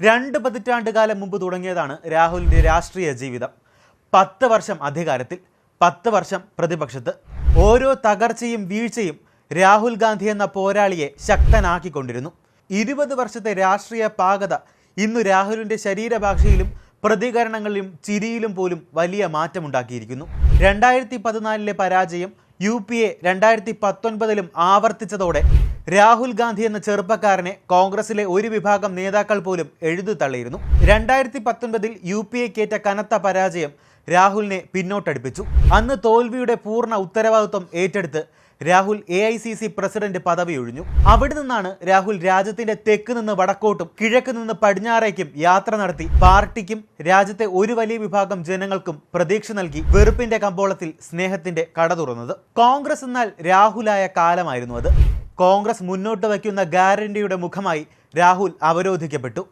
2 പതിറ്റാണ്ടുകാലം മുമ്പ് തുടങ്ങിയതാണ് രാഹുലിന്റെ രാഷ്ട്രീയ ജീവിതം. 10 വർഷം അധികാരത്തിൽ, 10 വർഷം പ്രതിപക്ഷത്ത്. ഓരോ തകർച്ചയും വീഴ്ചയും രാഹുൽ ഗാന്ധി എന്ന പോരാളിയെ ശക്തനാക്കിക്കൊണ്ടിരുന്നു. 20 വർഷത്തെ രാഷ്ട്രീയ പാകത ഇന്നു രാഹുലിന്റെ ശരീരഭാഷയിലും പ്രതികരണങ്ങളിലും ചിരിയിലും പോലും വലിയ മാറ്റമുണ്ടാക്കിയിരിക്കുന്നു. 2014 പരാജയം UPA 2019 ആവർത്തിച്ചതോടെ രാഹുൽ ഗാന്ധി എന്ന ചെറുപ്പക്കാരനെ കോൺഗ്രസിലെ ഒരു വിഭാഗം നേതാക്കൾ പോലും എഴുതിത്തള്ളിയിരുന്നു. 2019 UPAക്കേറ്റ കനത്ത പരാജയം രാഹുലിനെ പിന്നോട്ടടിപ്പിച്ചു. അന്ന് തോൽവിയുടെ പൂർണ്ണ ഉത്തരവാദിത്വം ഏറ്റെടുത്ത് രാഹുൽ AICC പ്രസിഡന്റ് പദവി ഒഴിഞ്ഞു. അവിടെ നിന്നാണ് രാഹുൽ രാജ്യത്തിന്റെ തെക്ക് നിന്ന് വടക്കോട്ടും കിഴക്ക് നിന്ന് പടിഞ്ഞാറേക്കും യാത്ര നടത്തി പാർട്ടിക്കും രാജ്യത്തെ ഒരു വലിയ വിഭാഗം ജനങ്ങൾക്കും പ്രതീക്ഷ നൽകി വെറുപ്പിന്റെ കമ്പോളത്തിൽ സ്നേഹത്തിന്റെ കട തുറന്നത്. കോൺഗ്രസ് എന്നാൽ രാഹുലായ കാലമായിരുന്നു അത്. കോൺഗ്രസ് മുന്നോട്ട് വയ്ക്കുന്ന ഗ്യാരണ്ടിയുടെ മുഖമായി രാഹുൽ അവരോധിക്കപ്പെട്ടു.